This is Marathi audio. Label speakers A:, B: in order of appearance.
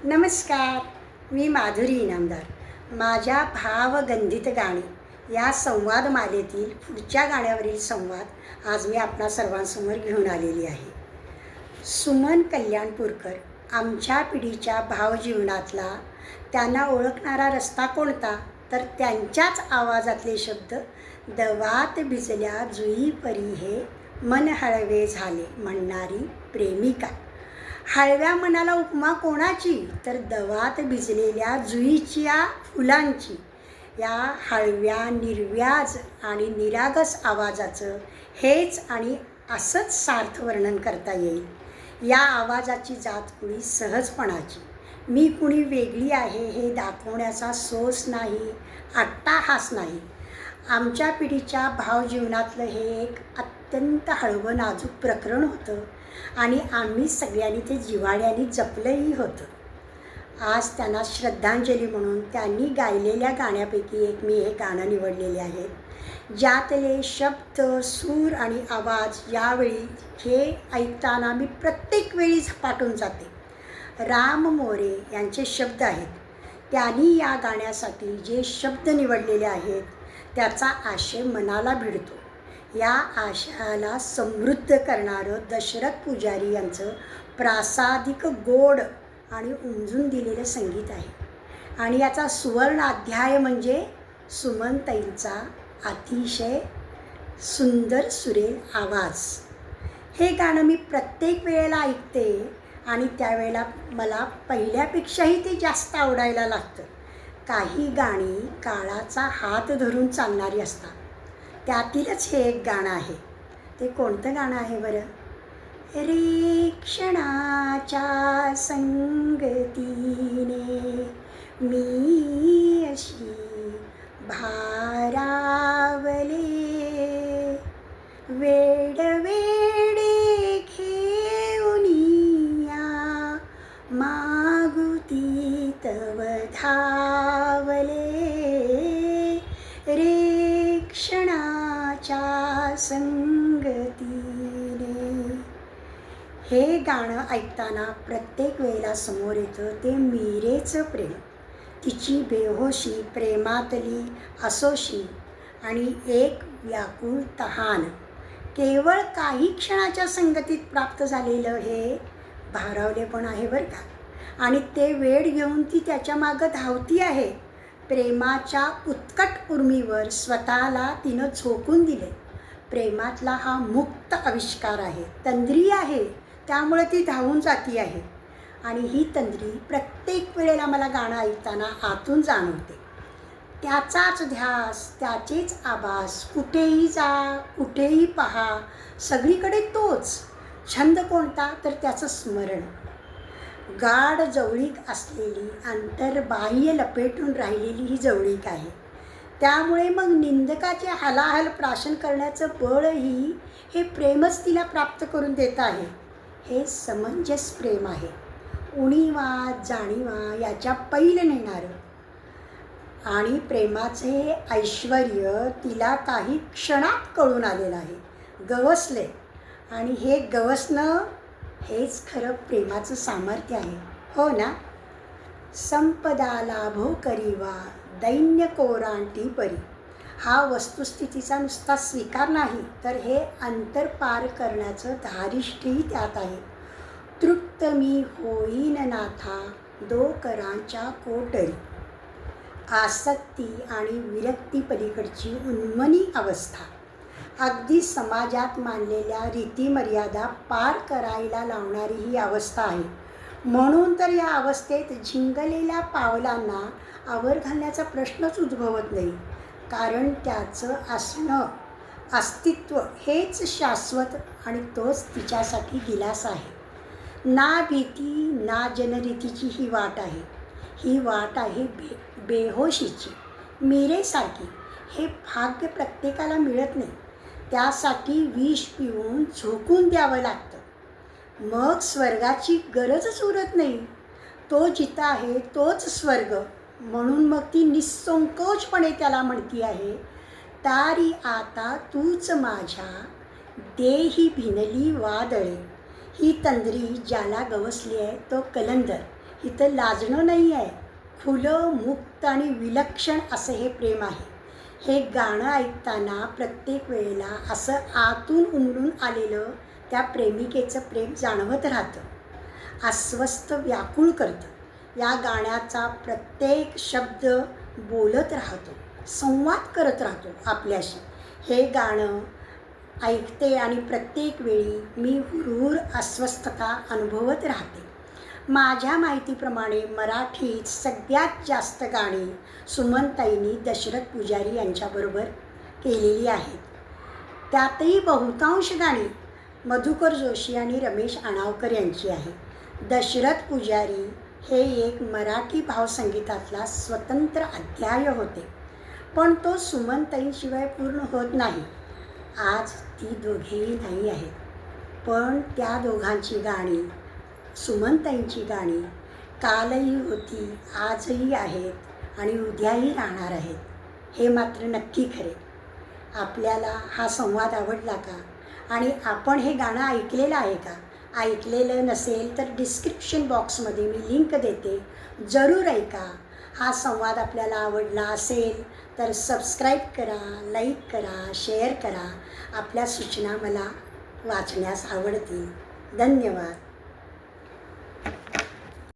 A: नमस्कार. मी माधुरी इनामदार. माझ्या भावगंधित गाणी या संवाद मालेतील पुढच्या गाण्यावरील संवाद आज मी आपणा सर्वांसमोर घेऊन आलेली आहे. सुमन कल्याणपूरकर आमच्या पिढीच्या भावजीवनातला त्यांना ओळखणारा रस्ता कोणता, तर त्यांच्याच आवाजातले शब्द. दवात भिजल्या जुई परी हे मन हळवे झाले म्हणणारी प्रेमिका. हळव्या मनाला उपमा कोणाची, तर दवात भिजलेल्या जुईच्या फुलांची. या हळव्या निर्व्याज आणि निरागस आवाजाचं हेच आणि असंच सार्थ वर्णन करता येईल. या आवाजाची जात कुणी सहजपणाची. मी कुणी वेगळी आहे हे दाखवण्याचा सोस नाही, अट्टाहास नाही. आमच्या पिढीच्या भावजीवनातलं हे एक अत्यंत हळवं नाजूक प्रकरण होतं आणि आम्ही सगळ्यांनी ते जिव्हाळ्याने जपलंही होतं. आज त्यांना श्रद्धांजली म्हणून त्यांनी गायलेल्या गाण्यापैकी एक मी हे गाणं निवडलेले आहे, ज्यातले शब्द, सूर आणि आवाज यावेळी हे ऐकताना मी प्रत्येक वेळी झपाटून जाते. राम मोरे यांचे शब्द आहेत. त्यांनी या गाण्यासाठी जे शब्द निवडलेले आहेत त्याचा आशय मनाला भिडतो. या आशयाला समृद्ध करणारं दशरथ पुजारी यांचं प्रासादिक गोड आणि उमजून दिलेलं संगीत आहे. आणि याचा सुवर्ण अध्याय म्हणजे सुमनताईंचा अतिशय सुंदर सुरेल आवाज. हे गाणं मी प्रत्येक वेळेला ऐकते आणि त्यावेळेला मला पहिल्यापेक्षाही ते जास्त आवडायला लागतं. काही गाणी काळाचा हात धरून चालणारी असतात. त्यातीलच हे एक गाणं आहे. ते कोणतं गाणं आहे बरं? रे क्षणाच्या संगतीने मी अशी भारावले, वेडवेडे घेऊनिया मागुती तव धावले. रे क्षणाच्या संगतीने. हे गाणं ऐकताना प्रत्येक वेळेला समोर येतं ते मीरेचं प्रेम, तिची बेहोशी, प्रेमातली असोशी आणि एक व्याकुळ तहान. केवळ काही क्षणाच्या संगतीत प्राप्त झालेलं हे भारावलेपण आहे बरं का. आणि ते वेड घेऊन ती त्याच्या मागं धावती आहे. प्रेमाच्या उत्कट उर्मीवर स्वतःला तिनं झोकून दिले. प्रेमातला हा मुक्त आविष्कार आहे, तंद्री आहे, त्यामुळे ती धावून जाती आहे. आणि ही तंद्री प्रत्येक वेळेला मला गाणं ऐकताना आतून जाणवते. त्याचाच ध्यास, त्याचेच आभास, कुठेही जा, कुठेही पहा, सगळीकडे तोच. छंद कोणता, तर त्याचं स्मरण. गाढ जवळीक असलेली, अंतर्बाह्य लपेटून राहिलेली ही जवळीक आहे. त्यामुळे मग निंदकाचे हलाहल प्राशन करण्याचं बळही हे प्रेमच तिला प्राप्त करून देत आहे. हे समंजस प्रेम आहे, उणीवा जाणीवा याच्या पैल नेणारं. आणि प्रेमाचे ऐश्वर्य तिला काही क्षणात कळून आलेलं आहे, गवसले. आणि हे गवसणं हेच खरं प्रेमाचं सामर्थ्य आहे, हो ना. संपदा लाभो करीवा दैन्य कोरांटी परी. हा वस्तुस्थितीचा नुसता स्वीकार नाही, तर हे अंतर पार करण्याचं धारिष्ठही त्यात आहे. तृप्त मी होईन नाथा दो करांच्या कोटरी. आसक्ती आणि विरक्ती पलीकडची उन्मनी अवस्था. अगदी समाजात मानलेल्या रीतीमर्यादा पार करायला लावणारी ही अवस्था आहे. म्हणून तर या अवस्थेत झिंगलेल्या पावलांना आवर घालण्याचा प्रश्नच उद्भवत नाही. कारण त्याचं असणं, अस्तित्व हेच शाश्वत आणि तोच तिच्यासाठी दिलासा आहे. ना भीती ना जनरीतीची ही वाट आहे. ही वाट आहे बेहोशीची, मीरेसारखी. हे भाग्य प्रत्येकाला मिळत नाही. त्यासाठी विष पिऊन झोकून द्यावं लागतं. मग स्वर्गाची गरजच उरत नाही. तो जिथं आहे तोच स्वर्ग. म्हणून मग ती निस्संकोचपणे त्याला म्हणती आहे, तारी आता तूच माझ्या देही भिनली वादळे. ही तंद्री ज्याला गवसली आहे तो कलंदर. इथं लाजणं नाही आहे, खुलं, मुक्त आणि विलक्षण असं हे प्रेम आहे. हे गाणं ऐकताना प्रत्येक वेळेला असं आतून उमलून आलेलं त्या प्रेमिकेचं प्रेम जाणवत राहतं, अस्वस्थ व्याकुळ करतं. या गाण्याचा प्रत्येक शब्द बोलत राहतो, संवाद करत राहतो आपल्याशी. हे गाणं ऐकते आणि प्रत्येक वेळी मी हुरहुर अस्वस्थता अनुभवत राहते. माझ्या माहितीप्रमाणे मराठीत सगळ्यात जास्त गाणी सुमनताईंनी दशरथ पुजारी यांच्याबरोबर केलेली आहेत. त्यातही बहुतांश गाणी मधुकर जोशी आणि रमेश आणावकर यांची आहे. दशरथ पुजारी हे एक मराठी भावसंगीतातला स्वतंत्र अध्याय होते, पण तो सुमनताईंशिवाय पूर्ण होत नाही. आज ती दोघेही नाही आहेत, पण त्या दोघांची गाणी, सुमनताईंची गाणी कालही होती, आजही आहेत आणि उद्याही राहणार आहेत, हे मात्र नक्की खरे. आपल्याला हा संवाद आवडला का? आणि आपण हे गाणं ऐकलेलं आहे का? ऐकलेलं नसेल तर डिस्क्रिप्शन बॉक्समध्ये मी लिंक देते, जरूर ऐका. हा संवाद आपल्याला आवडला असेल तर सबस्क्राईब करा, लाईक करा, शेअर करा. आपल्या सूचना मला वाचण्यास आवडतील. धन्यवाद.